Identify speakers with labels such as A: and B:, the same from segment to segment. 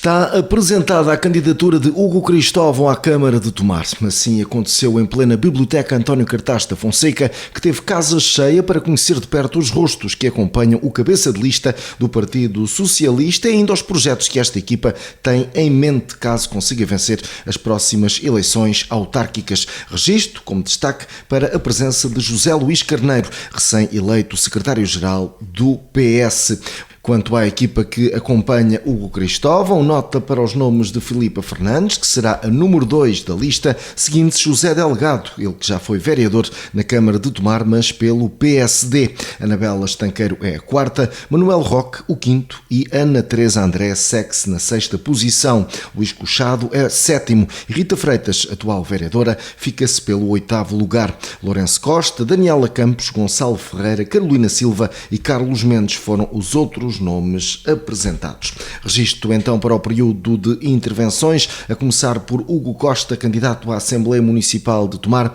A: Está apresentada a candidatura de Hugo Cristóvão à Câmara de Tomar. Assim aconteceu em plena Biblioteca António Cartaz da Fonseca, que teve casa cheia para conhecer de perto os rostos que acompanham o cabeça de lista do Partido Socialista e ainda os projetos que esta equipa tem em mente caso consiga vencer as próximas eleições autárquicas. Registro como destaque para a presença de José Luís Carneiro, recém-eleito secretário-geral do PS. Quanto à equipa que acompanha Hugo Cristóvão, nota para os nomes de Filipa Fernandes, que será a número 2 da lista, seguindo-se José Delgado, ele que já foi vereador na Câmara de Tomar, mas pelo PSD. Anabela Estanqueiro é a quarta, Manuel Roque o quinto e Ana Teresa André segue-se na sexta posição. Luís Cochado é sétimo e Rita Freitas, atual vereadora, fica-se pelo oitavo lugar. Lourenço Costa, Daniela Campos, Gonçalo Ferreira, Carolina Silva e Carlos Mendes foram os outros nomes apresentados. Registro então para o período de intervenções, a começar por Hugo Costa, candidato à Assembleia Municipal de Tomar,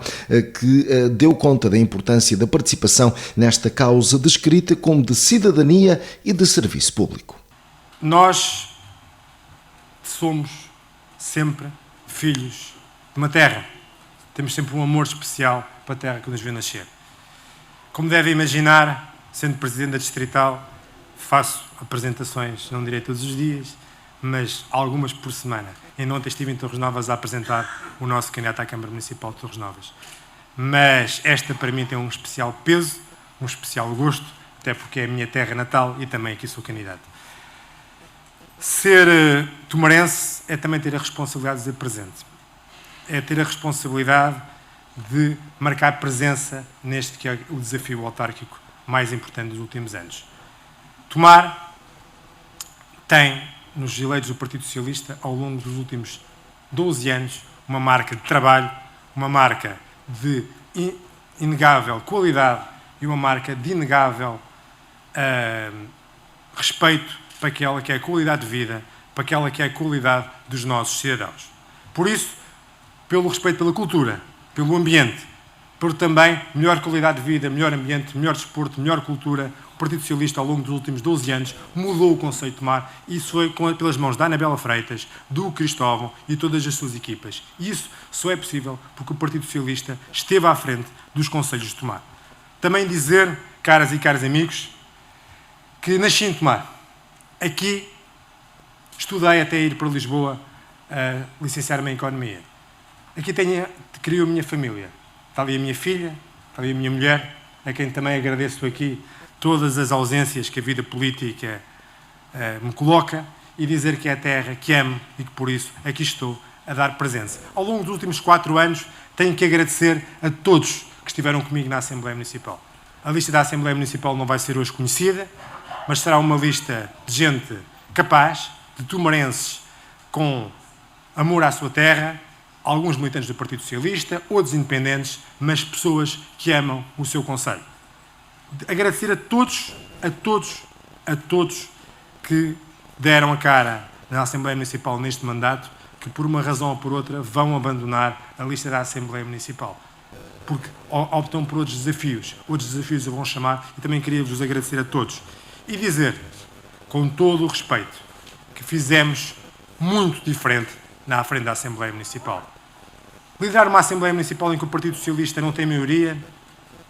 A: que deu conta da importância da participação nesta causa descrita como de cidadania e de serviço público.
B: Nós somos sempre filhos de uma terra. Temos sempre um amor especial para a terra que nos viu nascer. Como deve imaginar, sendo Presidente da Distrital, faço apresentações, não direi todos os dias, mas algumas por semana. Ainda ontem estive em Torres Novas a apresentar o nosso candidato à Câmara Municipal de Torres Novas. Mas esta para mim tem um especial peso, um especial gosto, até porque é a minha terra natal e também aqui sou candidato. Ser tomarense é também ter a responsabilidade de ser presente. É ter a responsabilidade de marcar presença neste que é o desafio autárquico mais importante dos últimos anos. Tomar tem, nos eleitos do Partido Socialista, ao longo dos últimos 12 anos, uma marca de trabalho, uma marca de inegável qualidade e uma marca de inegável respeito para aquela que é a qualidade de vida, para aquela que é a qualidade dos nossos cidadãos. Por isso, pelo respeito pela cultura, pelo ambiente, por também melhor qualidade de vida, melhor ambiente, melhor desporto, melhor cultura, o Partido Socialista, ao longo dos últimos 12 anos, mudou o conceito de Tomar e isso foi pelas mãos da Anabela Freitas, do Cristóvão e todas as suas equipas. E isso só é possível porque o Partido Socialista esteve à frente dos concelhos de Tomar. Também dizer, caras e caros amigos, que nasci em Tomar. Aqui estudei até ir para Lisboa a licenciar-me em Economia. Aqui criou a minha família. Está ali a minha filha, está ali a minha mulher, a quem também agradeço aqui todas as ausências que a vida política me coloca e dizer que é a terra que amo e que por isso aqui estou a dar presença. Ao longo dos últimos 4 anos tenho que agradecer a todos que estiveram comigo na Assembleia Municipal. A lista da Assembleia Municipal não vai ser hoje conhecida, mas será uma lista de gente capaz, de tomarenses com amor à sua terra, alguns militantes do Partido Socialista, outros independentes, mas pessoas que amam o seu concelho. Agradecer a todos que deram a cara na Assembleia Municipal neste mandato, que por uma razão ou por outra vão abandonar a lista da Assembleia Municipal, porque optam por outros desafios eu vou chamar, e também queria vos agradecer a todos. E dizer, com todo o respeito, que fizemos muito diferente na frente da Assembleia Municipal. Liderar uma Assembleia Municipal em que o Partido Socialista não tem maioria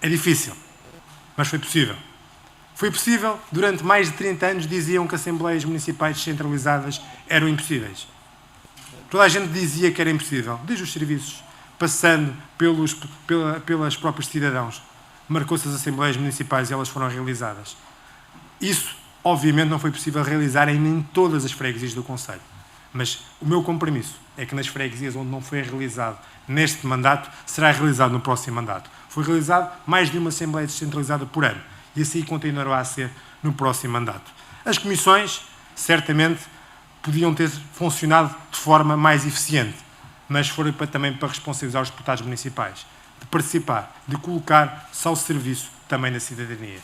B: é difícil, mas foi possível. Foi possível, durante mais de 30 anos diziam que Assembleias Municipais descentralizadas eram impossíveis. Toda a gente dizia que era impossível, desde os serviços, passando pelas próprios cidadãos. Marcou-se as Assembleias Municipais e elas foram realizadas. Isso, obviamente, não foi possível realizar em nem todas as freguesias do concelho. Mas o meu compromisso é que nas freguesias onde não foi realizado neste mandato, será realizado no próximo mandato. Foi realizado mais de uma Assembleia descentralizada por ano e assim continuará a ser no próximo mandato. As comissões, certamente, podiam ter funcionado de forma mais eficiente, mas foram também para responsabilizar os deputados municipais, de participar, de colocar-se ao serviço também da cidadania.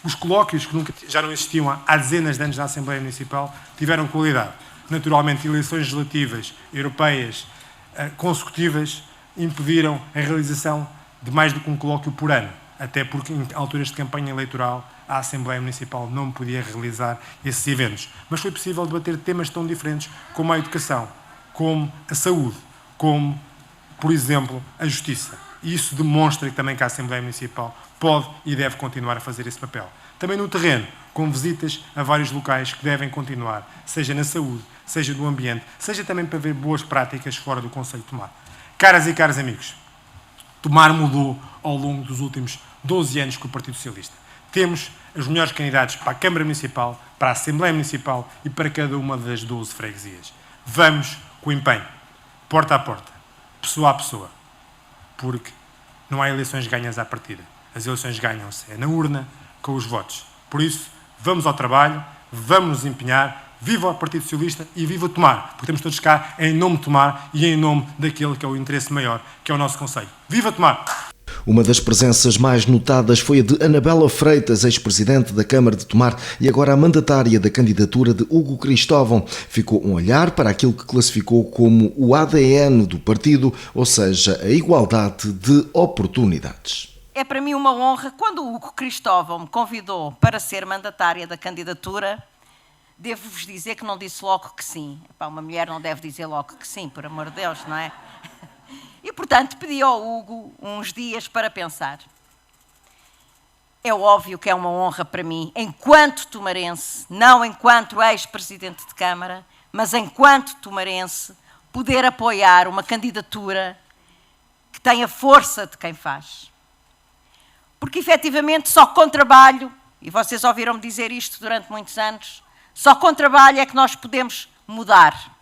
B: Os colóquios, que já não existiam há dezenas de anos na Assembleia Municipal, tiveram qualidade. Naturalmente, eleições legislativas europeias consecutivas impediram a realização de mais do que um colóquio por ano. até porque em alturas de campanha eleitoral a Assembleia Municipal não podia realizar esses eventos. Mas foi possível debater temas tão diferentes como a educação, como a saúde, como, por exemplo, a justiça. E isso demonstra também que a Assembleia Municipal pode e deve continuar a fazer esse papel. Também no terreno, com visitas a vários locais que devem continuar, seja na saúde, seja no ambiente, seja também para ver boas práticas fora do Conselho de Tomar. Caras e caros amigos, Tomar mudou ao longo dos últimos 12 anos com o Partido Socialista. Temos os melhores candidatos para a Câmara Municipal, para a Assembleia Municipal e para cada uma das 12 freguesias. Vamos com empenho, porta a porta, pessoa a pessoa, porque não há eleições ganhas à partida. As eleições ganham-se na urna, com os votos. Por isso, vamos ao trabalho, vamos nos empenhar, viva o Partido Socialista e viva o Tomar, porque estamos todos cá em nome de Tomar e em nome daquele que é o interesse maior, que é o nosso Conselho. Viva Tomar!
A: Uma das presenças mais notadas foi a de Anabela Freitas, ex-presidente da Câmara de Tomar e agora a mandatária da candidatura de Hugo Cristóvão. Ficou um olhar para aquilo que classificou como o ADN do partido, ou seja, a igualdade de oportunidades.
C: É para mim uma honra, quando o Hugo Cristóvão me convidou para ser mandatária da candidatura, devo-vos dizer que não disse logo que sim. Epá, uma mulher não deve dizer logo que sim, por amor de Deus, não é? E, portanto, pedi ao Hugo uns dias para pensar. É óbvio que é uma honra para mim, enquanto tomarense, não enquanto ex-presidente de Câmara, mas enquanto tomarense, poder apoiar uma candidatura que tem a força de quem faz. Porque, efetivamente, só com trabalho, e vocês ouviram-me dizer isto durante muitos anos, só com trabalho é que nós podemos mudar.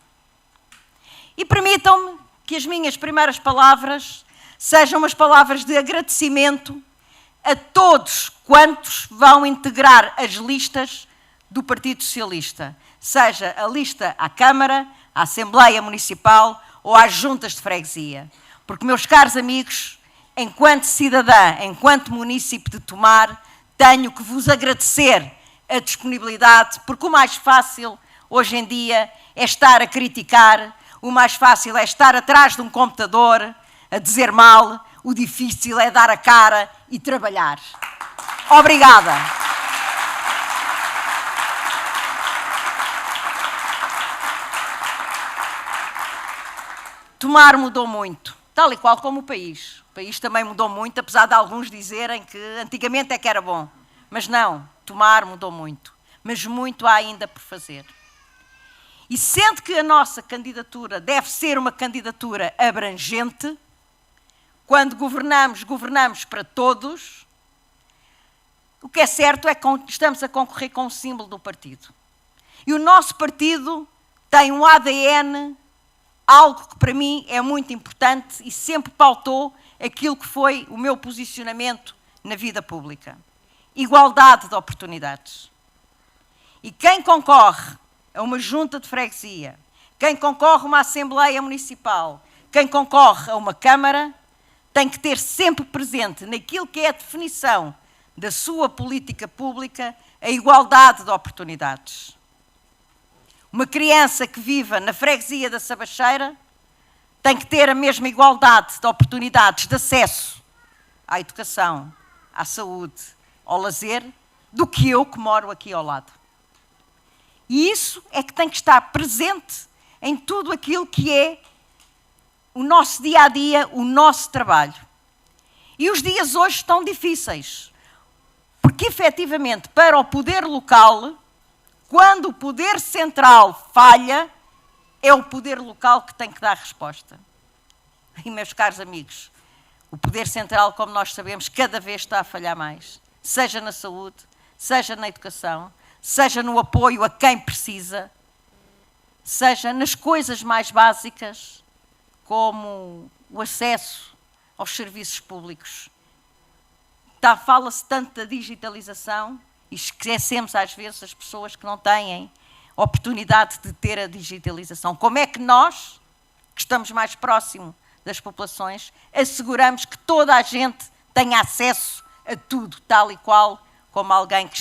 C: E permitam-me que as minhas primeiras palavras sejam umas palavras de agradecimento a todos quantos vão integrar as listas do Partido Socialista, seja a lista à Câmara, à Assembleia Municipal ou às juntas de freguesia. Porque, meus caros amigos, enquanto cidadã, enquanto munícipe de Tomar, tenho que vos agradecer a disponibilidade, porque o mais fácil, hoje em dia, é estar a criticar, o mais fácil é estar atrás de um computador, a dizer mal, o difícil é dar a cara e trabalhar. Obrigada. Tomar mudou muito, tal e qual como o país. O país também mudou muito, apesar de alguns dizerem que antigamente é que era bom. Mas não, Tomar mudou muito. Mas muito há ainda por fazer. E sendo que a nossa candidatura deve ser uma candidatura abrangente, quando governamos, governamos para todos, o que é certo é que estamos a concorrer com o símbolo do partido. E o nosso partido tem um ADN, algo que para mim é muito importante e sempre pautou aquilo que foi o meu posicionamento na vida pública. Igualdade de oportunidades. E quem concorre a uma junta de freguesia, quem concorre a uma Assembleia Municipal, quem concorre a uma Câmara, tem que ter sempre presente naquilo que é a definição da sua política pública a igualdade de oportunidades. Uma criança que viva na freguesia da Sabacheira tem que ter a mesma igualdade de oportunidades de acesso à educação, à saúde, ao lazer, do que eu que moro aqui ao lado. E isso é que tem que estar presente em tudo aquilo que é o nosso dia-a-dia, o nosso trabalho. E os dias hoje estão difíceis, porque efetivamente para o poder local, quando o poder central falha, é o poder local que tem que dar resposta. E, meus caros amigos, o poder central, como nós sabemos, cada vez está a falhar mais. Seja na saúde, seja na educação, seja no apoio a quem precisa, seja nas coisas mais básicas, como o acesso aos serviços públicos. Fala-se tanto da digitalização e esquecemos às vezes as pessoas que não têm oportunidade de ter a digitalização. Como é que nós, que estamos mais próximo das populações, asseguramos que toda a gente tenha acesso a tudo, tal e qual como alguém que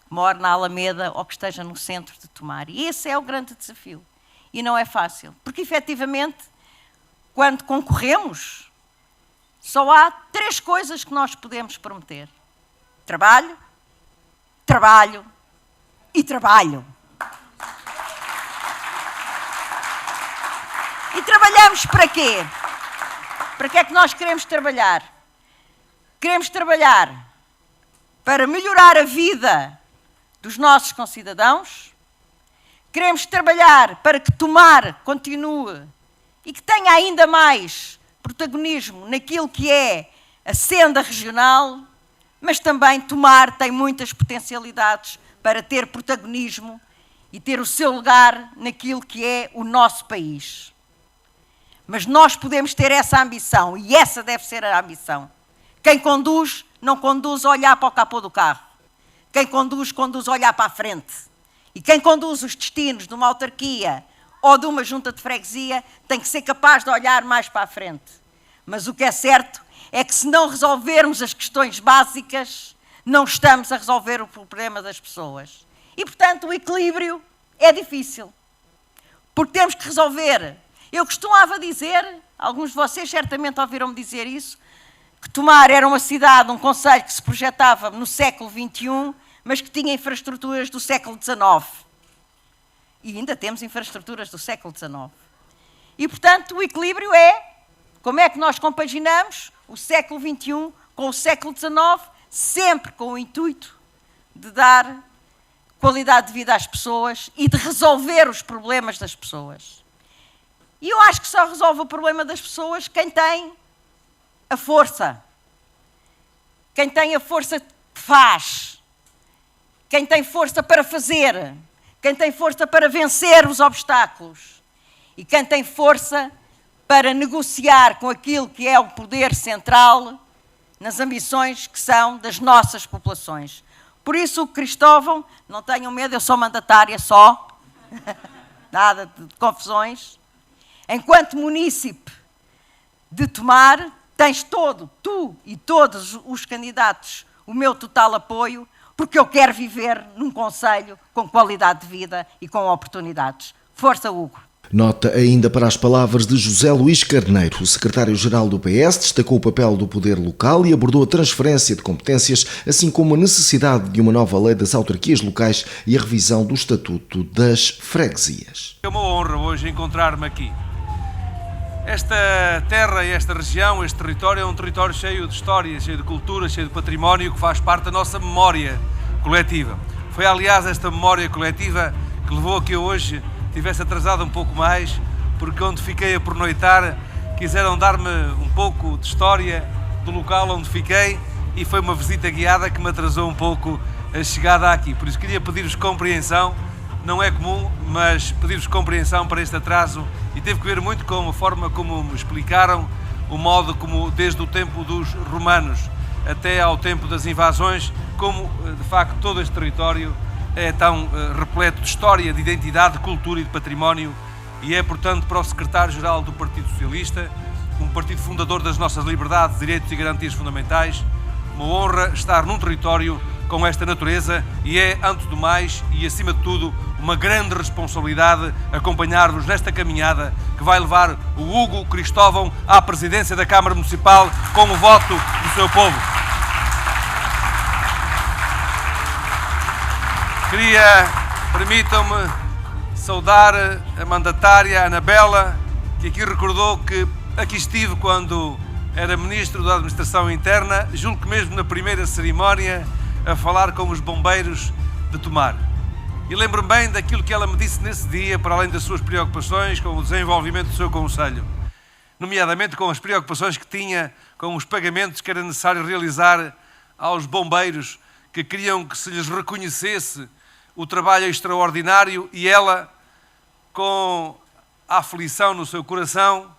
C: mora na Alameda ou que esteja no centro de Tomar. E esse é o grande desafio. E não é fácil. Porque, efetivamente, quando concorremos, só há 3 coisas que nós podemos prometer: trabalho, trabalho e trabalho. E trabalhamos para quê? Para que é que nós queremos trabalhar? Queremos trabalhar para melhorar a vida dos nossos concidadãos, queremos trabalhar para que Tomar continue e que tenha ainda mais protagonismo naquilo que é a senda regional, mas também Tomar tem muitas potencialidades para ter protagonismo e ter o seu lugar naquilo que é o nosso país. Mas nós podemos ter essa ambição, e essa deve ser a ambição. Quem conduz, não conduz a olhar para o capô do carro. Quem conduz, conduz a olhar para a frente. E quem conduz os destinos de uma autarquia ou de uma junta de freguesia tem que ser capaz de olhar mais para a frente. Mas o que é certo é que se não resolvermos as questões básicas, não estamos a resolver o problema das pessoas. E, portanto, o equilíbrio é difícil. Porque temos que resolver. Eu costumava dizer, alguns de vocês certamente ouviram-me dizer isso, que Tomar era uma cidade, um concelho que se projetava no século XXI, mas que tinha infraestruturas do século XIX. E ainda temos infraestruturas do século XIX. E, portanto, o equilíbrio é como é que nós compaginamos o século XXI com o século XIX, sempre com o intuito de dar qualidade de vida às pessoas e de resolver os problemas das pessoas. E eu acho que só resolve o problema das pessoas quem tem a força. Quem tem a força faz. Quem tem força para fazer. Quem tem força para vencer os obstáculos. E quem tem força para negociar com aquilo que é o poder central nas ambições que são das nossas populações. Por isso, Cristóvão, não tenham medo, eu sou mandatária só. Nada de confusões. Enquanto munícipe de Tomar, tens tu e todos os candidatos, o meu total apoio, porque eu quero viver num concelho com qualidade de vida e com oportunidades. Força, Hugo!
A: Nota ainda para as palavras de José Luís Carneiro. O secretário-geral do PS destacou o papel do poder local e abordou a transferência de competências, assim como a necessidade de uma nova lei das autarquias locais e a revisão do Estatuto das Freguesias.
D: É uma honra hoje encontrar-me aqui. Esta terra e esta região, este território é um território cheio de história, cheio de cultura, cheio de património que faz parte da nossa memória coletiva. Foi, aliás, esta memória coletiva que levou a que eu hoje tivesse atrasado um pouco mais, porque onde fiquei a pernoitar quiseram dar-me um pouco de história do local onde fiquei e foi uma visita guiada que me atrasou um pouco a chegada aqui. Por isso queria pedir-vos compreensão, não é comum, mas pedir-vos compreensão para este atraso e teve que ver muito com a forma como me explicaram, o modo como desde o tempo dos romanos até ao tempo das invasões, como de facto todo este território é tão repleto de história, de identidade, de cultura e de património e é, portanto, para o secretário-geral do Partido Socialista, um partido fundador das nossas liberdades, direitos e garantias fundamentais, uma honra estar num território com esta natureza e é, antes do mais e acima de tudo, uma grande responsabilidade acompanhar-vos nesta caminhada que vai levar o Hugo Cristóvão à presidência da Câmara Municipal com o voto do seu povo. Permitam-me saudar a mandatária Anabela, que aqui recordou que aqui estive quando era Ministro da Administração Interna, julgo que mesmo na primeira cerimónia, a falar com os bombeiros de Tomar. E lembro-me bem daquilo que ela me disse nesse dia, para além das suas preocupações com o desenvolvimento do seu concelho, nomeadamente com as preocupações que tinha com os pagamentos que era necessário realizar aos bombeiros que queriam que se lhes reconhecesse o trabalho extraordinário e ela, com a aflição no seu coração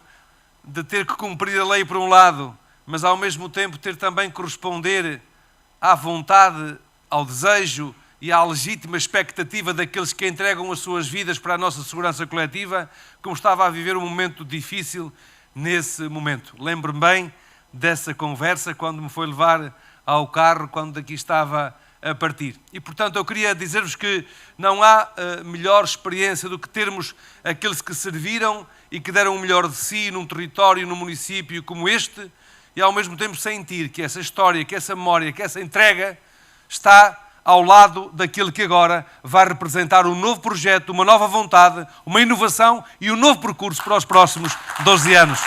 D: de ter que cumprir a lei por um lado, mas ao mesmo tempo ter também que corresponder à vontade, ao desejo e à legítima expectativa daqueles que entregam as suas vidas para a nossa segurança coletiva, como estava a viver um momento difícil nesse momento. Lembro-me bem dessa conversa quando me foi levar ao carro, quando daqui estava a partir. E, portanto, eu queria dizer-vos que não há melhor experiência do que termos aqueles que serviram e que deram o melhor de si num território, num município como este, e ao mesmo tempo sentir que essa história, que essa memória, que essa entrega está ao lado daquilo que agora vai representar um novo projeto, uma nova vontade, uma inovação e um novo percurso para os próximos 12 anos.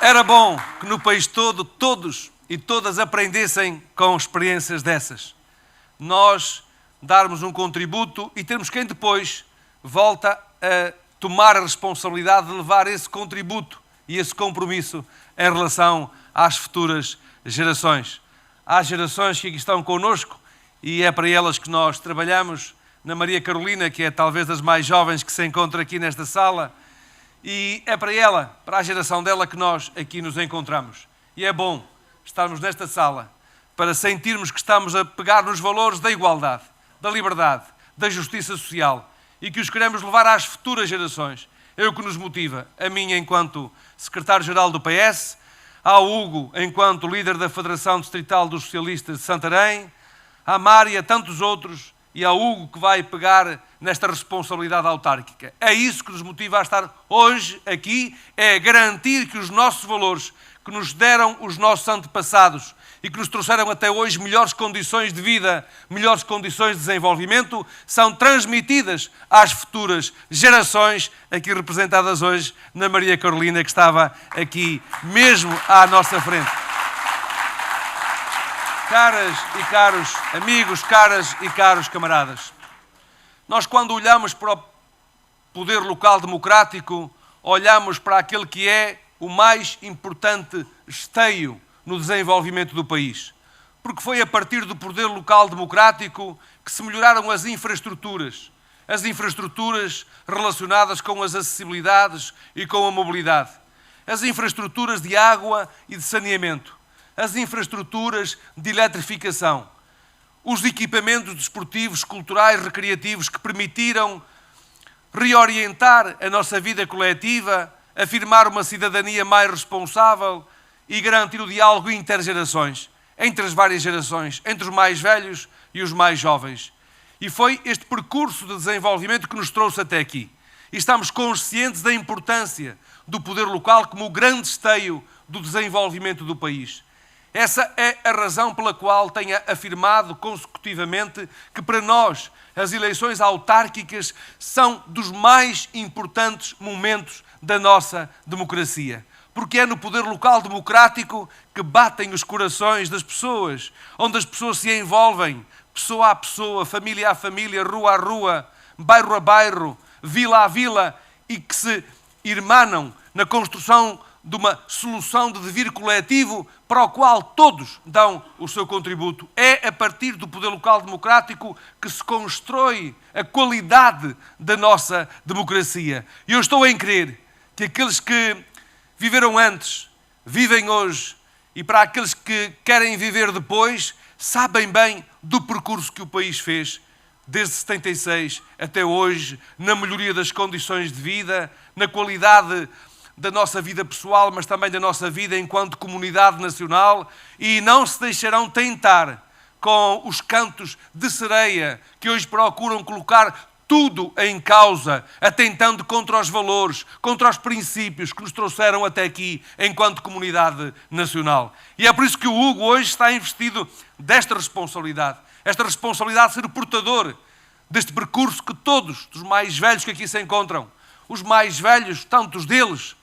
D: Era bom que no país todo todos e todas aprendessem com experiências dessas. Nós darmos um contributo e termos quem depois volta a tomar a responsabilidade de levar esse contributo e esse compromisso em relação às futuras gerações. Há gerações que aqui estão connosco e é para elas que nós trabalhamos. Na Maria Carolina, que é talvez das mais jovens que se encontra aqui nesta sala, e é para ela, para a geração dela, que nós aqui nos encontramos. E é bom estarmos nesta sala para sentirmos que estamos a pegar nos valores da igualdade, da liberdade, da justiça social e que os queremos levar às futuras gerações. É o que nos motiva, a mim enquanto secretário-geral do PS, ao Hugo enquanto líder da Federação Distrital dos Socialistas de Santarém, à Mária e a tantos outros, e ao Hugo que vai pegar nesta responsabilidade autárquica. É isso que nos motiva a estar hoje aqui, é garantir que os nossos valores, que nos deram os nossos antepassados e que nos trouxeram até hoje melhores condições de vida, melhores condições de desenvolvimento, são transmitidas às futuras gerações, aqui representadas hoje na Maria Carolina, que estava aqui mesmo à nossa frente. Caras e caros amigos, caras e caros camaradas, nós quando olhamos para o poder local democrático, olhamos para aquele que é o mais importante esteio no desenvolvimento do país. Porque foi a partir do poder local democrático que se melhoraram as infraestruturas relacionadas com as acessibilidades e com a mobilidade, as infraestruturas de água e de saneamento, as infraestruturas de eletrificação, os equipamentos desportivos, culturais, recreativos que permitiram reorientar a nossa vida coletiva, afirmar uma cidadania mais responsável e garantir o diálogo intergerações, entre as várias gerações, entre os mais velhos e os mais jovens. E foi este percurso de desenvolvimento que nos trouxe até aqui. E estamos conscientes da importância do poder local como o grande esteio do desenvolvimento do país. Essa é a razão pela qual tenho afirmado consecutivamente que para nós as eleições autárquicas são dos mais importantes momentos da nossa democracia. Porque é no poder local democrático que batem os corações das pessoas, onde as pessoas se envolvem, pessoa a pessoa, família a família, rua a rua, bairro a bairro, vila a vila, e que se irmanam na construção de uma solução de devir coletivo para o qual todos dão o seu contributo. É a partir do poder local democrático que se constrói a qualidade da nossa democracia. E eu estou em crer que aqueles que viveram antes, vivem hoje, e para aqueles que querem viver depois, sabem bem do percurso que o país fez, desde 76 até hoje, na melhoria das condições de vida, na qualidade da nossa vida pessoal, mas também da nossa vida enquanto comunidade nacional, e não se deixarão tentar com os cantos de sereia que hoje procuram colocar tudo em causa, atentando contra os valores, contra os princípios que nos trouxeram até aqui enquanto comunidade nacional. E é por isso que o Hugo hoje está investido desta responsabilidade. Esta responsabilidade de ser o portador deste percurso que todos os mais velhos que aqui se encontram, os mais velhos, tantos deles,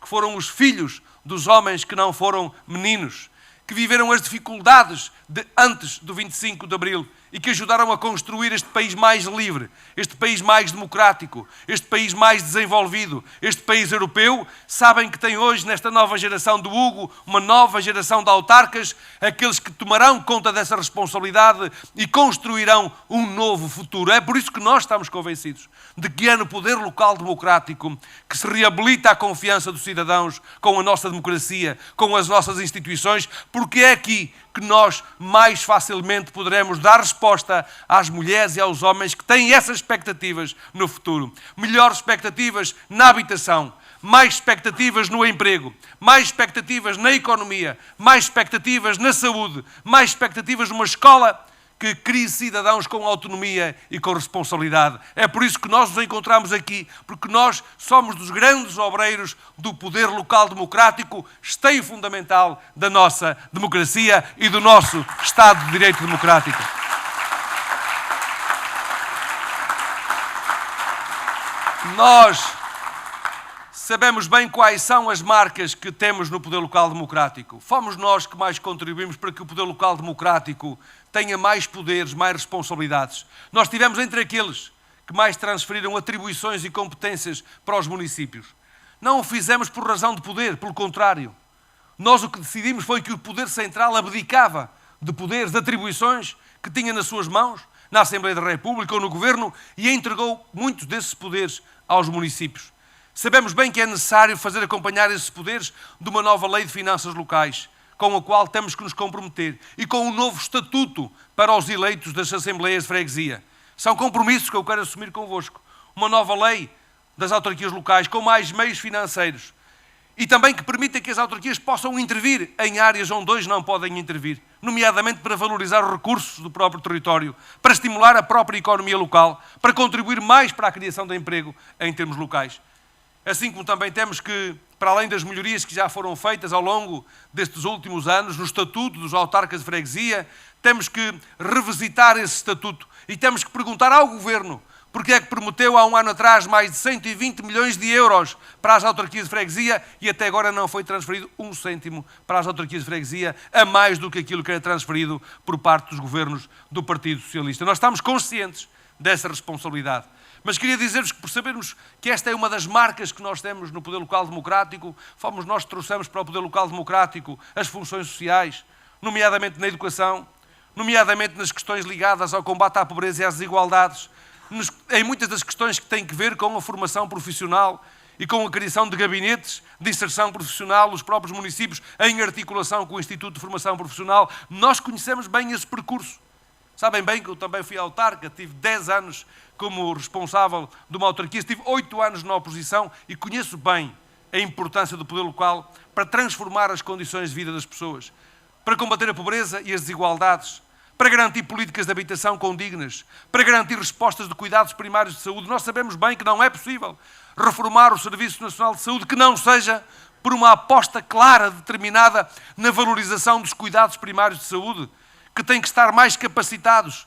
D: que foram os filhos dos homens que não foram meninos, que viveram as dificuldades de antes do 25 de Abril e que ajudaram a construir este país mais livre, este país mais democrático, este país mais desenvolvido, este país europeu, sabem que tem hoje, nesta nova geração do Hugo, uma nova geração de autarcas, aqueles que tomarão conta dessa responsabilidade e construirão um novo futuro. É por isso que nós estamos convencidos de que é no poder local democrático que se reabilita a confiança dos cidadãos com a nossa democracia, com as nossas instituições, porque é aqui que nós mais facilmente poderemos dar resposta às mulheres e aos homens que têm essas expectativas no futuro. Melhores expectativas na habitação, mais expectativas no emprego, mais expectativas na economia, mais expectativas na saúde, mais expectativas numa escola que crie cidadãos com autonomia e com responsabilidade. É por isso que nós nos encontramos aqui, porque nós somos dos grandes obreiros do poder local democrático, esteio fundamental da nossa democracia e do nosso Estado de Direito democrático. Nós sabemos bem quais são as marcas que temos no poder local democrático. Fomos nós que mais contribuímos para que o poder local democrático tenha mais poderes, mais responsabilidades. Nós estivemos entre aqueles que mais transferiram atribuições e competências para os municípios. Não o fizemos por razão de poder, pelo contrário. Nós o que decidimos foi que o poder central abdicava de poderes, de atribuições que tinha nas suas mãos, na Assembleia da República ou no Governo, e entregou muitos desses poderes aos municípios. Sabemos bem que é necessário fazer acompanhar esses poderes de uma nova lei de finanças locais, com a qual temos que nos comprometer, e com um novo estatuto para os eleitos das Assembleias de Freguesia. São compromissos que eu quero assumir convosco. Uma nova lei das autarquias locais, com mais meios financeiros, e também que permita que as autarquias possam intervir em áreas onde hoje não podem intervir, nomeadamente para valorizar os recursos do próprio território, para estimular a própria economia local, para contribuir mais para a criação de emprego em termos locais. Assim como também temos que, para além das melhorias que já foram feitas ao longo destes últimos anos, no Estatuto dos Autarcas de Freguesia, temos que revisitar esse Estatuto e temos que perguntar ao Governo porque é que prometeu há um ano atrás mais de 120 milhões de euros para as autarquias de freguesia e até agora não foi transferido um cêntimo para as autarquias de freguesia, a mais do que aquilo que era transferido por parte dos governos do Partido Socialista. Nós estamos conscientes dessa responsabilidade. Mas queria dizer-vos que, por sabermos que esta é uma das marcas que nós temos no poder local democrático, fomos nós que trouxemos para o poder local democrático as funções sociais, nomeadamente na educação, nomeadamente nas questões ligadas ao combate à pobreza e às desigualdades, em muitas das questões que têm que ver com a formação profissional e com a criação de gabinetes de inserção profissional nos próprios municípios, em articulação com o Instituto de Formação Profissional. Nós conhecemos bem esse percurso. Sabem bem que eu também fui autarca, tive 10 anos como responsável de uma autarquia, tive 8 anos na oposição e conheço bem a importância do poder local para transformar as condições de vida das pessoas, para combater a pobreza e as desigualdades, para garantir políticas de habitação condignas, para garantir respostas de cuidados primários de saúde. Nós sabemos bem que não é possível reformar o Serviço Nacional de Saúde que não seja por uma aposta clara, determinada na valorização dos cuidados primários de saúde, que têm que estar mais capacitados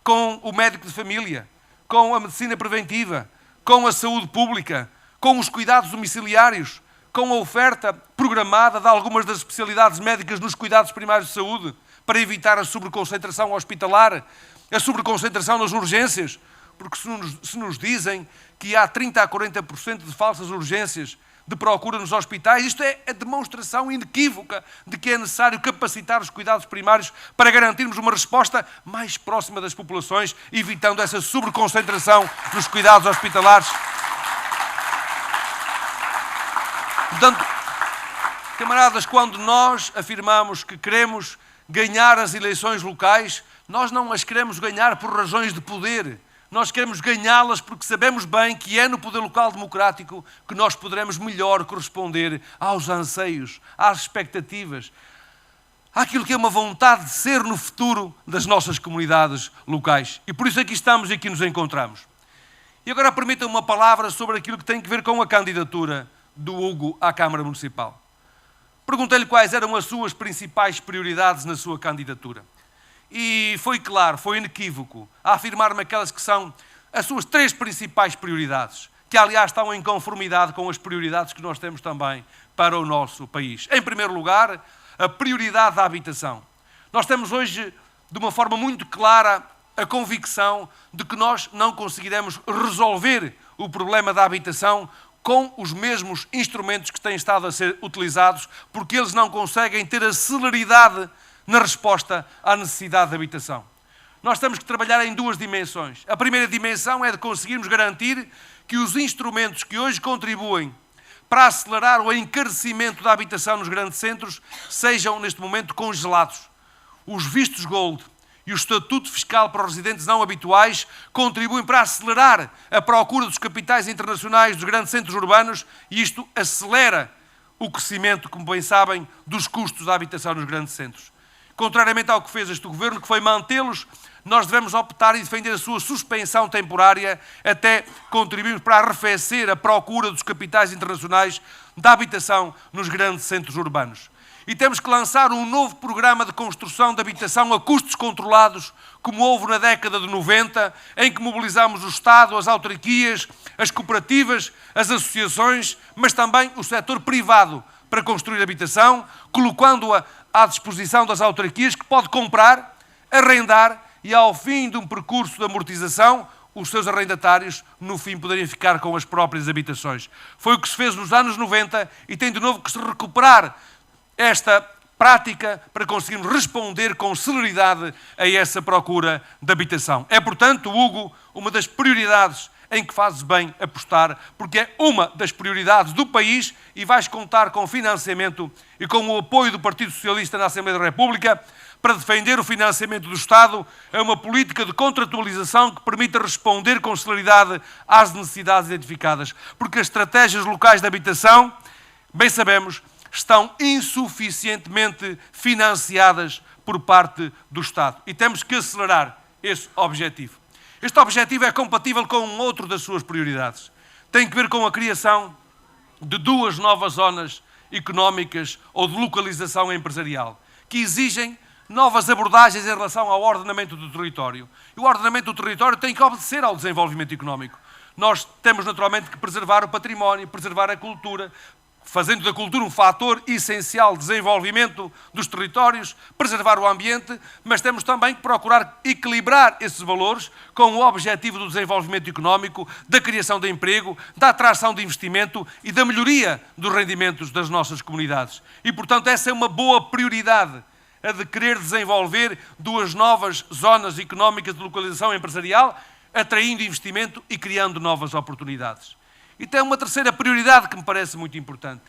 D: com o médico de família, com a medicina preventiva, com a saúde pública, com os cuidados domiciliários, com a oferta programada de algumas das especialidades médicas nos cuidados primários de saúde, para evitar a sobreconcentração hospitalar, a sobreconcentração nas urgências, porque se nos dizem que há 30% a 40% de falsas urgências de procura nos hospitais, isto é a demonstração inequívoca de que é necessário capacitar os cuidados primários para garantirmos uma resposta mais próxima das populações, evitando essa sobreconcentração nos cuidados hospitalares. Portanto, camaradas, quando nós afirmamos que queremos ganhar as eleições locais, nós não as queremos ganhar por razões de poder. Nós queremos ganhá-las porque sabemos bem que é no poder local democrático que nós poderemos melhor corresponder aos anseios, às expectativas, àquilo que é uma vontade de ser no futuro das nossas comunidades locais. E por isso aqui estamos e aqui nos encontramos. E agora permitam uma palavra sobre aquilo que tem que ver com a candidatura do Hugo à Câmara Municipal. Perguntei-lhe quais eram as suas principais prioridades na sua candidatura. E foi claro, foi inequívoco, a afirmar-me aquelas que são as suas 3 principais prioridades, que aliás estão em conformidade com as prioridades que nós temos também para o nosso país. Em primeiro lugar, a prioridade da habitação. Nós temos hoje, de uma forma muito clara, a convicção de que nós não conseguiremos resolver o problema da habitação com os mesmos instrumentos que têm estado a ser utilizados, porque eles não conseguem ter a celeridade na resposta à necessidade de habitação. Nós temos que trabalhar em 2 dimensões. A primeira dimensão é de conseguirmos garantir que os instrumentos que hoje contribuem para acelerar o encarecimento da habitação nos grandes centros sejam, neste momento, congelados. Os vistos gold e o estatuto fiscal para os residentes não habituais contribuem para acelerar a procura dos capitais internacionais dos grandes centros urbanos e isto acelera o crescimento, como bem sabem, dos custos da habitação nos grandes centros. Contrariamente ao que fez este Governo, que foi mantê-los, nós devemos optar e defender a sua suspensão temporária até contribuirmos para arrefecer a procura dos capitais internacionais da habitação nos grandes centros urbanos. E temos que lançar um novo programa de construção de habitação a custos controlados, como houve na década de 90, em que mobilizamos o Estado, as autarquias, as cooperativas, as associações, mas também o setor privado para construir habitação, colocando-a à disposição das autarquias, que pode comprar, arrendar e, ao fim de um percurso de amortização, os seus arrendatários, no fim, poderem ficar com as próprias habitações. Foi o que se fez nos anos 90 e tem de novo que se recuperar esta prática para conseguirmos responder com celeridade a essa procura de habitação. É, portanto, Hugo, uma das prioridades em que fazes bem apostar, porque é uma das prioridades do país e vais contar com financiamento e com o apoio do Partido Socialista na Assembleia da República para defender o financiamento do Estado a uma política de contratualização que permita responder com celeridade às necessidades identificadas. Porque as estratégias locais de habitação, bem sabemos, estão insuficientemente financiadas por parte do Estado. E temos que acelerar esse objetivo. Este objetivo é compatível com outro das suas prioridades. Tem que ver com a criação de 2 novas zonas económicas ou de localização empresarial, que exigem novas abordagens em relação ao ordenamento do território. E o ordenamento do território tem que obedecer ao desenvolvimento económico. Nós temos naturalmente que preservar o património, preservar a cultura, fazendo da cultura um fator essencial de desenvolvimento dos territórios, preservar o ambiente, mas temos também que procurar equilibrar esses valores com o objetivo do desenvolvimento económico, da criação de emprego, da atração de investimento e da melhoria dos rendimentos das nossas comunidades. E, portanto, essa é uma boa prioridade, a de querer desenvolver 2 novas zonas económicas de localização empresarial, atraindo investimento e criando novas oportunidades. E tem uma terceira prioridade que me parece muito importante,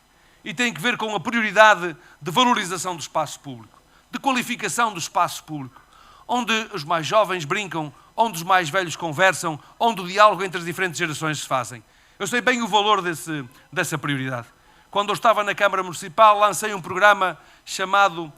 D: e tem que ver com a prioridade de valorização do espaço público, de qualificação do espaço público, onde os mais jovens brincam, onde os mais velhos conversam, onde o diálogo entre as diferentes gerações se fazem. Eu sei bem o valor dessa prioridade. Quando eu estava na Câmara Municipal, lancei um programa chamado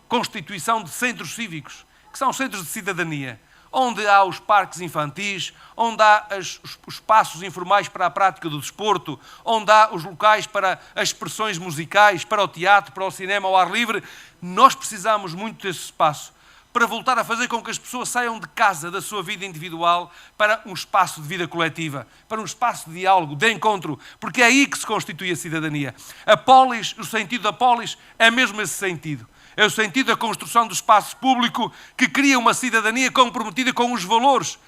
D: Constituição de Centros Cívicos, que são centros de cidadania, onde há os parques infantis, onde há os espaços informais para a prática do desporto, onde há os locais para as expressões musicais, para o teatro, para o cinema ao ar livre. Nós precisamos muito desse espaço para voltar a fazer com que as pessoas saiam de casa, da sua vida individual, para um espaço de vida coletiva, para um espaço de diálogo, de encontro, porque é aí que se constitui a cidadania. A polis, o sentido da polis, é mesmo esse sentido. É o sentido da construção do espaço público que cria uma cidadania comprometida com os valores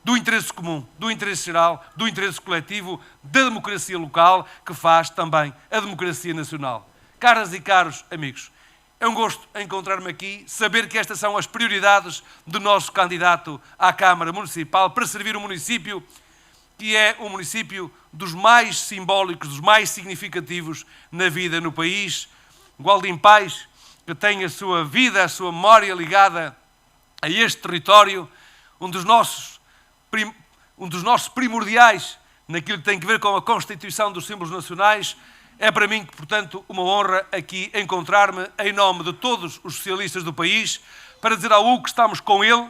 D: do interesse comum, do interesse geral, do interesse coletivo, da democracia local, que faz também a democracia nacional. Caras e caros amigos, é um gosto encontrar-me aqui, saber que estas são as prioridades do nosso candidato à Câmara Municipal para servir o município, que é um município dos mais simbólicos, dos mais significativos na vida no país. Gualdim Pais, que tem a sua vida, a sua memória ligada a este território, um dos nossos primordiais naquilo que tem a ver com a constituição dos símbolos nacionais. É para mim, portanto, uma honra aqui encontrar-me em nome de todos os socialistas do país para dizer ao Hugo que estamos com ele,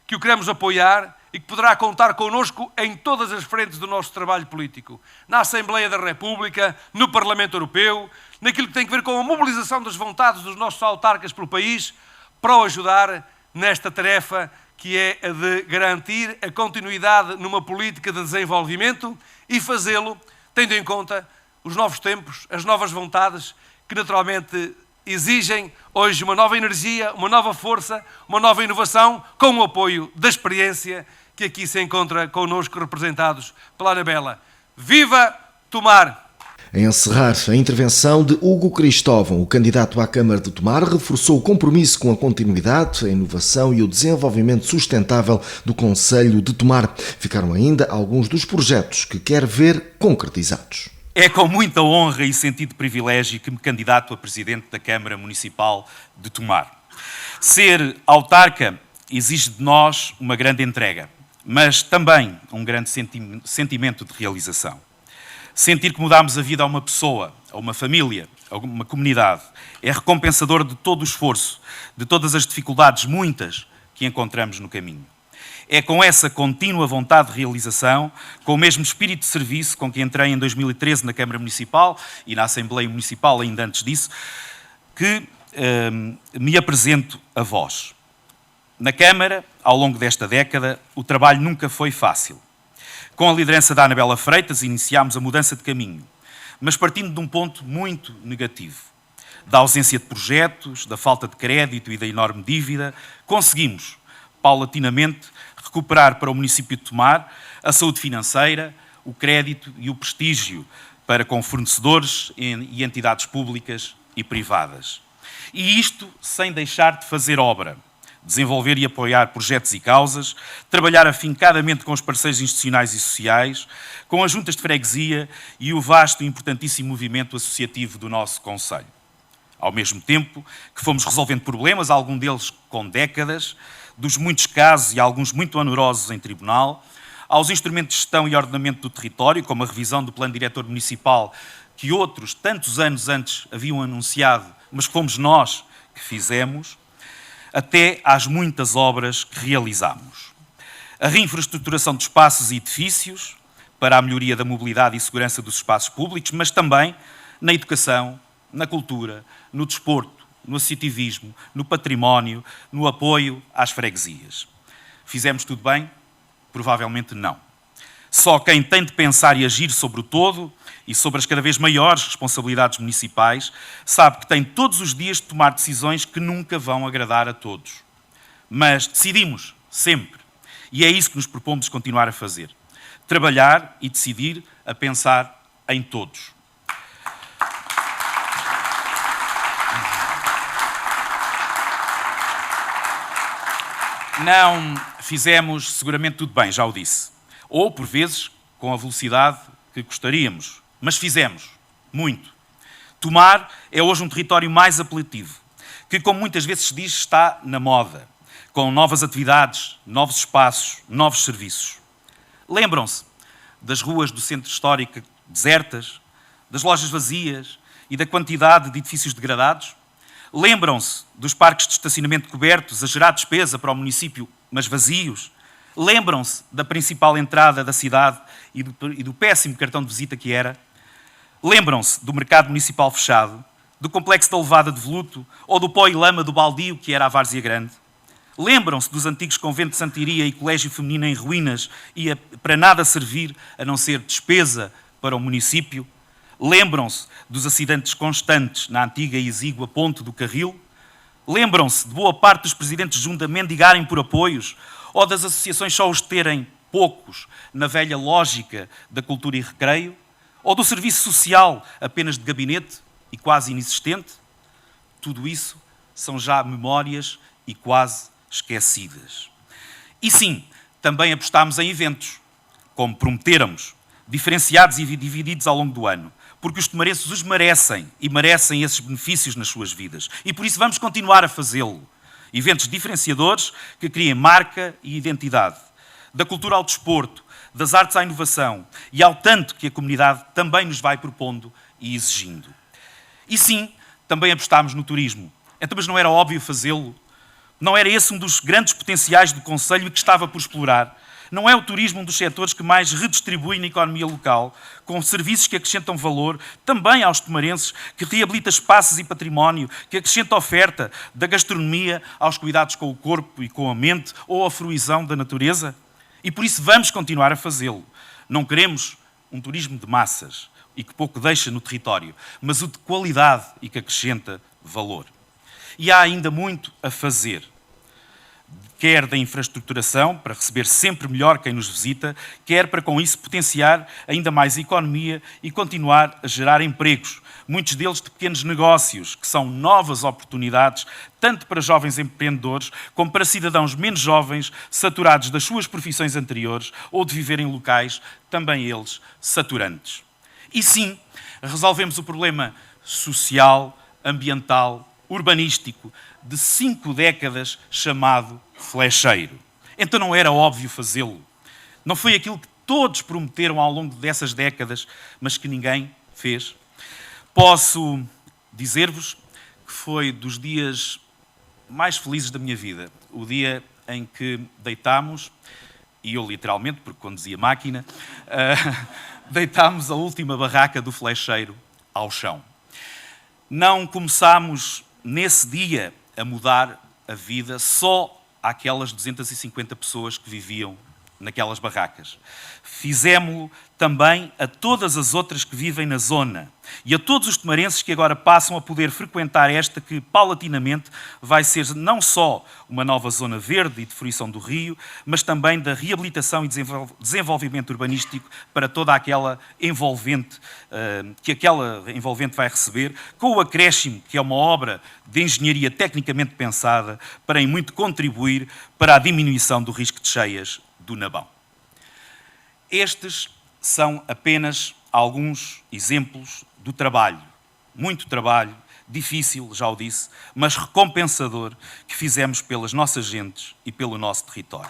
D: que o queremos apoiar e que poderá contar connosco em todas as frentes do nosso trabalho político. Na Assembleia da República, no Parlamento Europeu, naquilo que tem a ver com a mobilização das vontades dos nossos autarcas pelo país, para o ajudar nesta tarefa que é a de garantir a continuidade numa política de desenvolvimento e fazê-lo tendo em conta os novos tempos, as novas vontades, que naturalmente exigem hoje uma nova energia, uma nova força, uma nova inovação, com o apoio da experiência que aqui se encontra connosco representados pela Anabela. Viva Tomar!
A: A encerrar a intervenção de Hugo Cristóvão, o candidato à Câmara de Tomar, reforçou o compromisso com a continuidade, a inovação e o desenvolvimento sustentável do Concelho de Tomar. Ficaram ainda alguns dos projetos que quer ver concretizados.
E: É com muita honra e sentido de privilégio que me candidato a Presidente da Câmara Municipal de Tomar. Ser autarca exige de nós uma grande entrega, mas também um grande sentimento de realização. Sentir que mudamos a vida a uma pessoa, a uma família, a uma comunidade, é recompensador de todo o esforço, de todas as dificuldades, muitas, que encontramos no caminho. É com essa contínua vontade de realização, com o mesmo espírito de serviço com que entrei em 2013 na Câmara Municipal e na Assembleia Municipal, ainda antes disso, que me apresento a vós. Na Câmara, ao longo desta década, o trabalho nunca foi fácil. Com a liderança da Anabela Freitas, iniciámos a mudança de caminho, mas partindo de um ponto muito negativo. Da ausência de projetos, da falta de crédito e da enorme dívida, conseguimos, paulatinamente, recuperar para o município de Tomar a saúde financeira, o crédito e o prestígio para com fornecedores e entidades públicas e privadas. E isto sem deixar de fazer obra, desenvolver e apoiar projetos e causas, trabalhar afincadamente com os parceiros institucionais e sociais, com as juntas de freguesia e o vasto e importantíssimo movimento associativo do nosso concelho. Ao mesmo tempo que fomos resolvendo problemas, alguns deles com décadas, dos muitos casos e alguns muito onerosos em tribunal, aos instrumentos de gestão e ordenamento do território, como a revisão do Plano Diretor Municipal, que outros, tantos anos antes, haviam anunciado, mas que fomos nós que fizemos, até às muitas obras que realizamos. A reinfraestruturação de espaços e edifícios, para a melhoria da mobilidade e segurança dos espaços públicos, mas também na educação, na cultura, no desporto, no associativismo, no património, no apoio às freguesias. Fizemos tudo bem? Provavelmente não. Só quem tem de pensar e agir sobre o todo e sobre as cada vez maiores responsabilidades municipais sabe que tem todos os dias de tomar decisões que nunca vão agradar a todos. Mas decidimos, sempre. E é isso que nos propomos continuar a fazer. Trabalhar e decidir a pensar em todos. Não fizemos seguramente tudo bem, já o disse. Ou, por vezes, com a velocidade que gostaríamos. Mas fizemos. Muito. Tomar é hoje um território mais apelativo, que, como muitas vezes se diz, está na moda, com novas atividades, novos espaços, novos serviços. Lembram-se das ruas do centro histórico desertas, das lojas vazias e da quantidade de edifícios degradados? Lembram-se dos parques de estacionamento cobertos a gerar despesa para o município, mas vazios? Lembram-se da principal entrada da cidade e do péssimo cartão de visita que era? Lembram-se do mercado municipal fechado, do complexo da levada de Voluto ou do pó e lama do baldio que era a Várzea Grande? Lembram-se dos antigos conventos de Santiria e colégio feminino em ruínas e para nada servir a não ser despesa para o município? Lembram-se dos acidentes constantes na antiga e exígua Ponte do Carril? Lembram-se de boa parte dos presidentes de junta mendigarem por apoios ou das associações só os terem poucos na velha lógica da cultura e recreio? Ou do serviço social apenas de gabinete e quase inexistente? Tudo isso são já memórias e quase esquecidas. E sim, também apostámos em eventos, como prometéramos, diferenciados e divididos ao longo do ano, porque os tomarenses os merecem e merecem esses benefícios nas suas vidas. E por isso vamos continuar a fazê-lo. Eventos diferenciadores que criem marca e identidade. Da cultura ao desporto, das artes à inovação e ao tanto que a comunidade também nos vai propondo e exigindo. E sim, também apostámos no turismo. Então, mas não era óbvio fazê-lo? Não era esse um dos grandes potenciais do concelho e que estava por explorar? Não é o turismo um dos setores que mais redistribui na economia local, com serviços que acrescentam valor também aos tomarenses, que reabilita espaços e património, que acrescenta oferta da gastronomia aos cuidados com o corpo e com a mente ou à fruição da natureza? E por isso vamos continuar a fazê-lo. Não queremos um turismo de massas e que pouco deixa no território, mas o de qualidade e que acrescenta valor. E há ainda muito a fazer. Quer da infraestruturação, para receber sempre melhor quem nos visita, quer para com isso potenciar ainda mais a economia e continuar a gerar empregos, muitos deles de pequenos negócios, que são novas oportunidades, tanto para jovens empreendedores, como para cidadãos menos jovens, saturados das suas profissões anteriores, ou de viver em locais, também eles, saturantes. E sim, resolvemos o problema social, ambiental, urbanístico, de 5 décadas chamado flecheiro. Então não era óbvio fazê-lo. Não foi aquilo que todos prometeram ao longo dessas décadas, mas que ninguém fez. Posso dizer-vos que foi dos dias mais felizes da minha vida, o dia em que deitámos, e eu literalmente, porque conduzia máquina, deitámos a última barraca do flecheiro ao chão. Não começámos nesse dia a mudar a vida só àquelas 250 pessoas que viviam naquelas barracas. Fizemo-lo também a todas as outras que vivem na zona e a todos os tomarenses que agora passam a poder frequentar esta que, paulatinamente, vai ser não só uma nova zona verde e de fruição do rio, mas também da reabilitação e desenvolvimento urbanístico para toda aquela envolvente, que aquela envolvente vai receber, com o acréscimo, que é uma obra de engenharia tecnicamente pensada para em muito contribuir para a diminuição do risco de cheias do Nabão. Estes são apenas alguns exemplos do trabalho, muito trabalho, difícil, já o disse, mas recompensador, que fizemos pelas nossas gentes e pelo nosso território.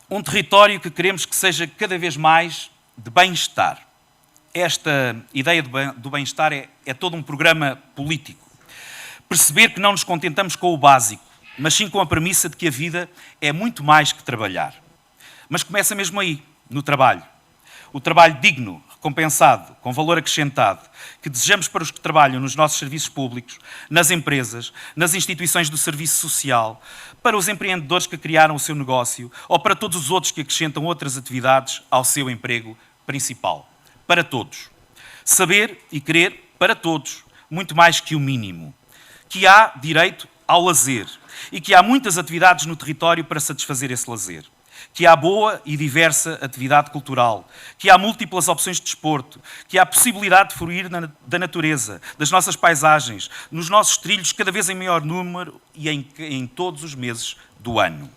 E: Um território que queremos que seja cada vez mais de bem-estar. Esta ideia do bem-estar é todo um programa político. Perceber que não nos contentamos com o básico, mas sim com a premissa de que a vida é muito mais que trabalhar. Mas começa mesmo aí, no trabalho. O trabalho digno, recompensado, com valor acrescentado, que desejamos para os que trabalham nos nossos serviços públicos, nas empresas, nas instituições do serviço social, para os empreendedores que criaram o seu negócio ou para todos os outros que acrescentam outras atividades ao seu emprego principal. Para todos. Saber e querer para todos, muito mais que o mínimo. Que há direito ao lazer e que há muitas atividades no território para satisfazer esse lazer. Que há boa e diversa atividade cultural, que há múltiplas opções de desporto, que há possibilidade de fruir da natureza, das nossas paisagens, nos nossos trilhos cada vez em maior número e em todos os meses do ano.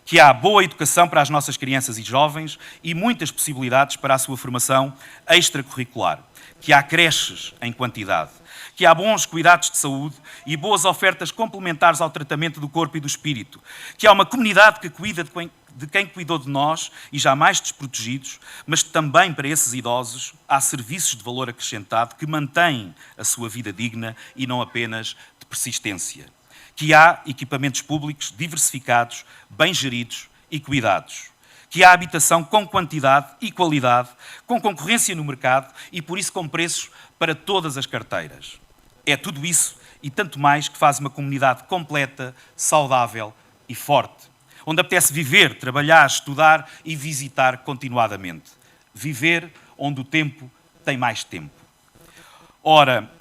E: Que há boa educação para as nossas crianças e jovens e muitas possibilidades para a sua formação extracurricular. Que há creches em quantidade. Que há bons cuidados de saúde e boas ofertas complementares ao tratamento do corpo e do espírito. Que há uma comunidade que cuida de quem cuidou de nós e jamais desprotegidos, mas também para esses idosos há serviços de valor acrescentado que mantêm a sua vida digna e não apenas de persistência. Que há equipamentos públicos diversificados, bem geridos e cuidados. Que há habitação com quantidade e qualidade, com concorrência no mercado e, por isso, com preços para todas as carteiras. É tudo isso e tanto mais que faz uma comunidade completa, saudável e forte, onde apetece viver, trabalhar, estudar e visitar continuadamente. Viver onde o tempo tem mais tempo. Ora,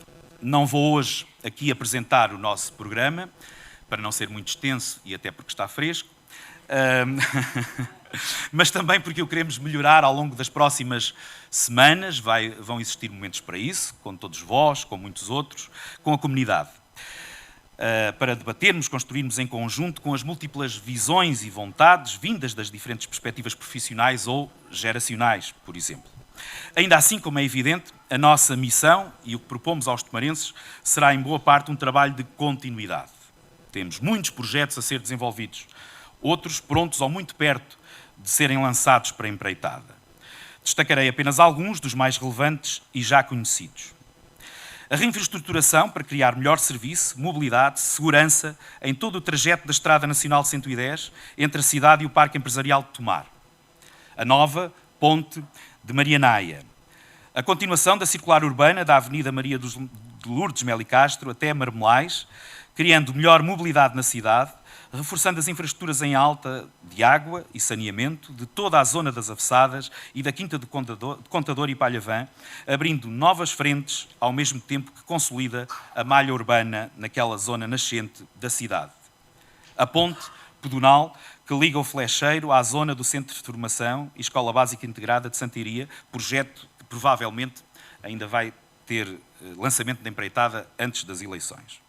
E: não vou hoje aqui apresentar o nosso programa, para não ser muito extenso e até porque está fresco, mas também porque o queremos melhorar ao longo das próximas semanas. Vão existir momentos para isso, com todos vós, com muitos outros, com a comunidade, para debatermos, construirmos em conjunto com as múltiplas visões e vontades vindas das diferentes perspectivas profissionais ou geracionais, por exemplo. Ainda assim, como é evidente, a nossa missão e o que propomos aos tomarenses será em boa parte um trabalho de continuidade. Temos muitos projetos a ser desenvolvidos, outros prontos ou muito perto de serem lançados para a empreitada. Destacarei apenas alguns dos mais relevantes e já conhecidos. A reinfraestruturação para criar melhor serviço, mobilidade, segurança em todo o trajeto da Estrada Nacional 110 entre a cidade e o Parque Empresarial de Tomar. A nova ponte de Marianaia. A continuação da circular urbana da Avenida Maria de Lourdes Melo e Castro até Marmelais, criando melhor mobilidade na cidade, reforçando as infraestruturas em alta de água e saneamento de toda a zona das Avessadas e da Quinta de Contador e Palhavã, abrindo novas frentes ao mesmo tempo que consolida a malha urbana naquela zona nascente da cidade. A ponte pedonal que liga o Flecheiro à zona do Centro de Formação e Escola Básica Integrada de Santiria, projeto que provavelmente ainda vai ter lançamento de empreitada antes das eleições.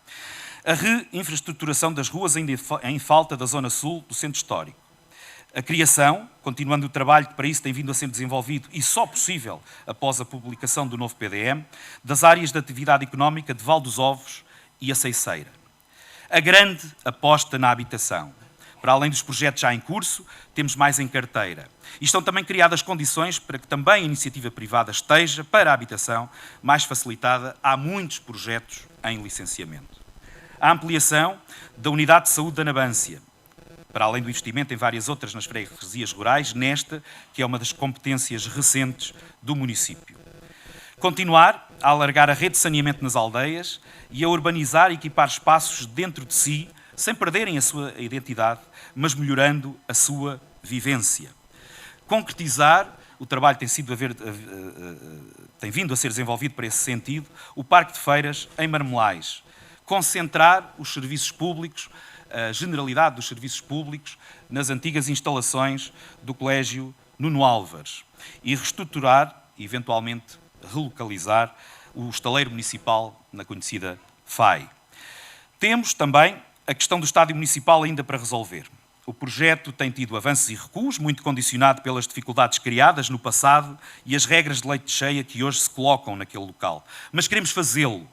E: A reinfraestruturação das ruas ainda em falta da zona sul do centro histórico. A criação, continuando o trabalho que para isso tem vindo a ser desenvolvido e só possível após a publicação do novo PDM, das áreas de atividade económica de Val dos Ovos e a Ceiceira. A grande aposta na habitação. Para além dos projetos já em curso, temos mais em carteira. E estão também criadas condições para que também a iniciativa privada esteja, para a habitação, mais facilitada. Há muitos projetos em licenciamento. A ampliação da unidade de saúde da Nabância, para além do investimento em várias outras nas freguesias rurais, nesta, que é uma das competências recentes do município. Continuar a alargar a rede de saneamento nas aldeias e a urbanizar e equipar espaços dentro de si, sem perderem a sua identidade, mas melhorando a sua vivência. Concretizar, o trabalho tem vindo a ser desenvolvido para esse sentido, o Parque de Feiras em Marmelais. Concentrar os serviços públicos, a generalidade dos serviços públicos, nas antigas instalações do Colégio Nuno Álvares e reestruturar, e eventualmente relocalizar, o estaleiro municipal na conhecida FAI. Temos também a questão do estádio municipal ainda para resolver. O projeto tem tido avanços e recuos, muito condicionado pelas dificuldades criadas no passado e as regras de leite cheia que hoje se colocam naquele local. Mas queremos fazê-lo,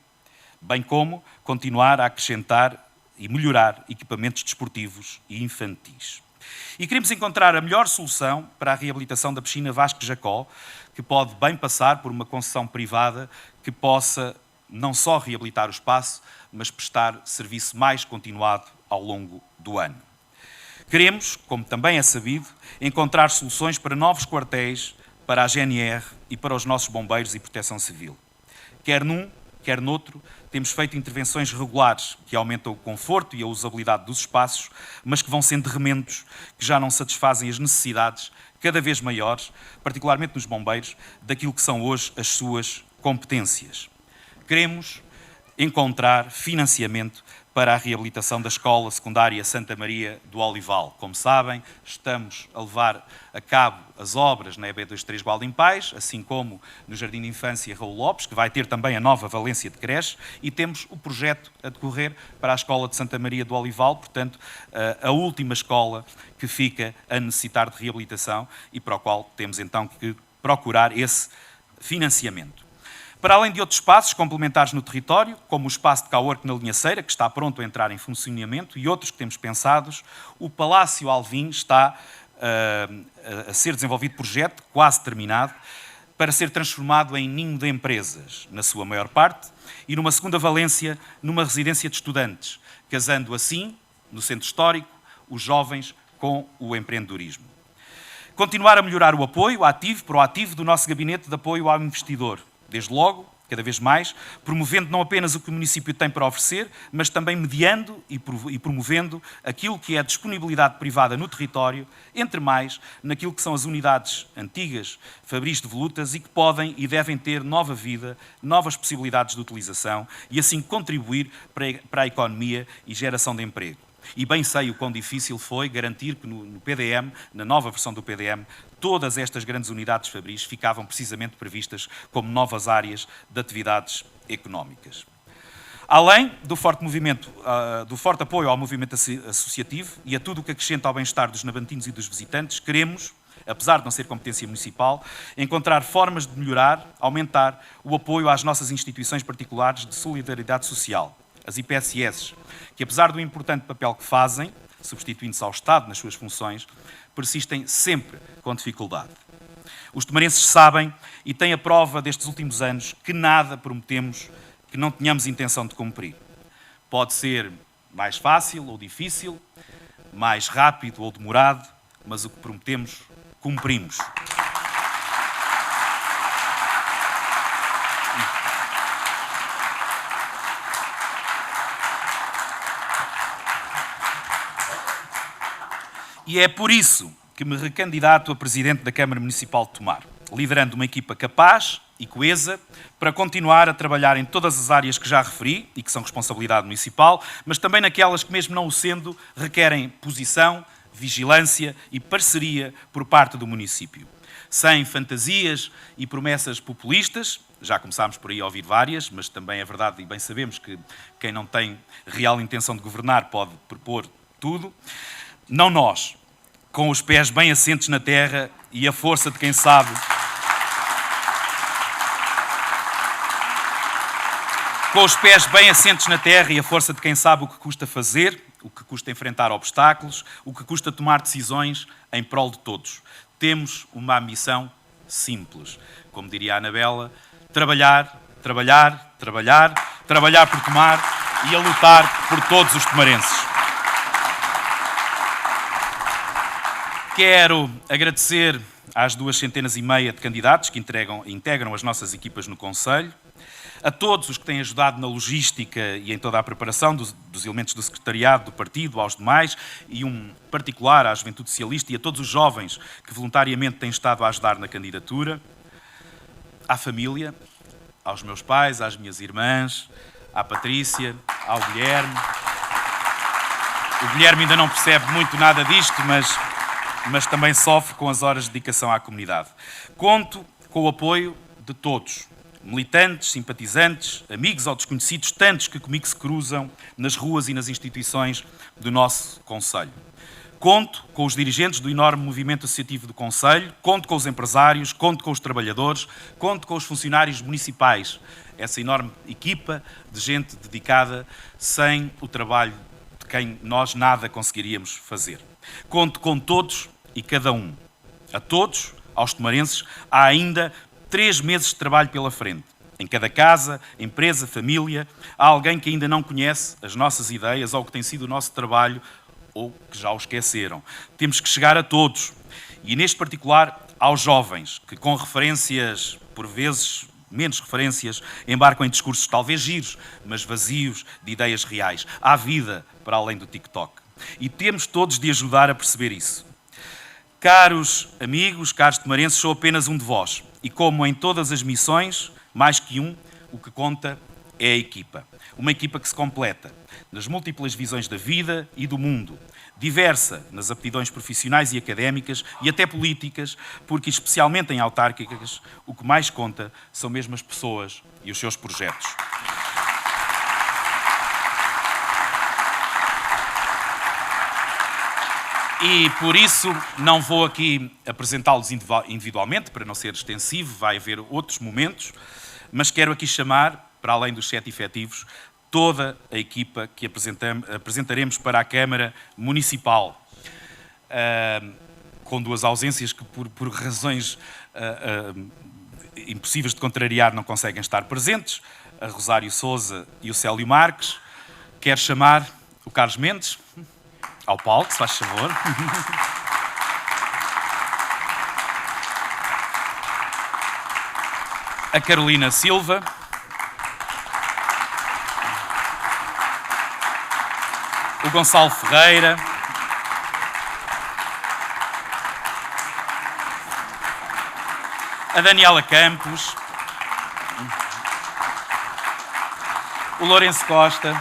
E: bem como continuar a acrescentar e melhorar equipamentos desportivos e infantis. E queremos encontrar a melhor solução para a reabilitação da piscina Vasco Jacó, que pode bem passar por uma concessão privada que possa não só reabilitar o espaço, mas prestar serviço mais continuado ao longo do ano. Queremos, como também é sabido, encontrar soluções para novos quartéis, para a GNR e para os nossos bombeiros e proteção civil. Quer num, quer noutro, temos feito intervenções regulares que aumentam o conforto e a usabilidade dos espaços, mas que vão sendo remendos que já não satisfazem as necessidades cada vez maiores, particularmente nos bombeiros, daquilo que são hoje as suas competências. Queremos encontrar financiamento para a reabilitação da Escola Secundária Santa Maria do Olival. Como sabem, estamos a levar a cabo as obras na EB23 Gualdim Pais, assim como no Jardim de Infância Raul Lopes, que vai ter também a nova valência de creche, e temos o projeto a decorrer para a Escola de Santa Maria do Olival, portanto, a última escola que fica a necessitar de reabilitação e para o qual temos então que procurar esse financiamento. Para além de outros espaços complementares no território, como o espaço de cowork na Linhaceira, que está pronto a entrar em funcionamento, e outros que temos pensados, o Palácio Alvim está a ser desenvolvido projeto, quase terminado, para ser transformado em ninho de empresas, na sua maior parte, e numa segunda valência, numa residência de estudantes, casando assim, no centro histórico, os jovens com o empreendedorismo. Continuar a melhorar o apoio ativo, proativo do nosso gabinete de apoio ao investidor, desde logo, cada vez mais, promovendo não apenas o que o município tem para oferecer, mas também mediando e promovendo aquilo que é a disponibilidade privada no território, entre mais naquilo que são as unidades antigas fabris de volutas e que podem e devem ter nova vida, novas possibilidades de utilização e assim contribuir para a economia e geração de emprego. E bem sei o quão difícil foi garantir que no PDM, na nova versão do PDM, todas estas grandes unidades fabris ficavam precisamente previstas como novas áreas de atividades económicas. Além do forte apoio ao movimento associativo e a tudo o que acrescenta ao bem-estar dos nabantinos e dos visitantes, queremos, apesar de não ser competência municipal, encontrar formas de melhorar, aumentar o apoio às nossas instituições particulares de solidariedade social, as IPSS, que apesar do importante papel que fazem, substituindo-se ao Estado nas suas funções, persistem sempre com dificuldade. Os tomarenses sabem e têm a prova destes últimos anos que nada prometemos que não tenhamos intenção de cumprir. Pode ser mais fácil ou difícil, mais rápido ou demorado, mas o que prometemos, cumprimos. E é por isso que me recandidato a Presidente da Câmara Municipal de Tomar, liderando uma equipa capaz e coesa para continuar a trabalhar em todas as áreas que já referi e que são responsabilidade municipal, mas também naquelas que, mesmo não o sendo, requerem posição, vigilância e parceria por parte do município. Sem fantasias e promessas populistas, já começámos por aí a ouvir várias, mas também é verdade e bem sabemos que quem não tem real intenção de governar pode propor tudo. Não nós, com os pés bem assentes na terra e a força de quem sabe. Com os pés bem assentes na terra e a força de quem sabe o que custa fazer, o que custa enfrentar obstáculos, o que custa tomar decisões em prol de todos. Temos uma ambição simples. Como diria a Anabela, trabalhar, trabalhar, trabalhar, trabalhar por tomar e a lutar por todos os tomarenses. Quero agradecer às 250 de candidatos que integram as nossas equipas no Conselho, a todos os que têm ajudado na logística e em toda a preparação dos elementos do secretariado do partido, aos demais, e um particular à Juventude Socialista e a todos os jovens que voluntariamente têm estado a ajudar na candidatura, à família, aos meus pais, às minhas irmãs, à Patrícia, ao Guilherme. O Guilherme ainda não percebe muito nada disto, mas também sofre com as horas de dedicação à comunidade. Conto com o apoio de todos. Militantes, simpatizantes, amigos ou desconhecidos, tantos que comigo se cruzam nas ruas e nas instituições do nosso Conselho. Conto com os dirigentes do enorme movimento associativo do Conselho, conto com os empresários, conto com os trabalhadores, conto com os funcionários municipais, essa enorme equipa de gente dedicada, sem o trabalho de quem nós nada conseguiríamos fazer. Conto com todos e cada um. A todos, aos tomarenses, há ainda 3 meses de trabalho pela frente. Em cada casa, empresa, família, há alguém que ainda não conhece as nossas ideias ou que tem sido o nosso trabalho ou que já o esqueceram. Temos que chegar a todos. E neste particular, aos jovens, que com referências, por vezes menos referências, embarcam em discursos talvez giros, mas vazios de ideias reais. Há vida para além do TikTok. E temos todos de ajudar a perceber isso. Caros amigos, caros tomarenses, sou apenas um de vós. E como em todas as missões, mais que um, o que conta é a equipa. Uma equipa que se completa nas múltiplas visões da vida e do mundo, diversa nas aptidões profissionais e académicas e até políticas, porque especialmente em autárquicas, o que mais conta são mesmo as pessoas e os seus projetos. E por isso não vou aqui apresentá-los individualmente, para não ser extensivo, vai haver outros momentos, mas quero aqui chamar, para além dos 7 efetivos, toda a equipa que apresentaremos para a Câmara Municipal, com 2 ausências que por razões impossíveis de contrariar não conseguem estar presentes, a Rosário Sousa e o Célio Marques. Quero chamar o Carlos Mendes ao palco, se faz favor. A Carolina Silva. O Gonçalo Ferreira. A Daniela Campos. O Lourenço Costa.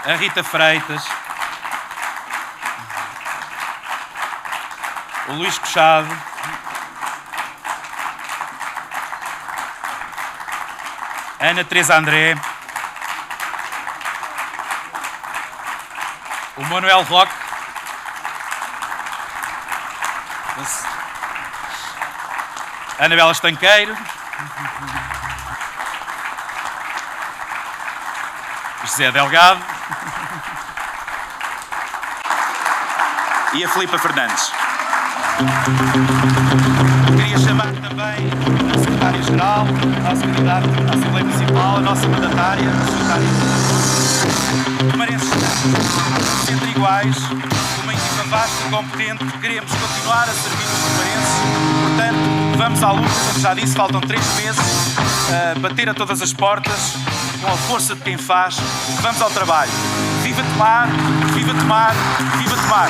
E: A Rita Freitas, o Luís Cochado, a Ana Teresa André, o Manuel Roque, a Anabela Estanqueiro, José Delgado e a Filipa Fernandes. Queria chamar também a Secretária-Geral, a nossa candidata à Assembleia Municipal, a nossa mandatária, a Secretária de Tomarenses sempre iguais, uma equipa vasta e competente, queremos continuar a servir os tomarenses, portanto, vamos à luta, como já disse, faltam 3 meses, bater a todas as portas, com a força de quem faz, vamos ao trabalho. Viva Tomar, viva Tomar, viva Tomar!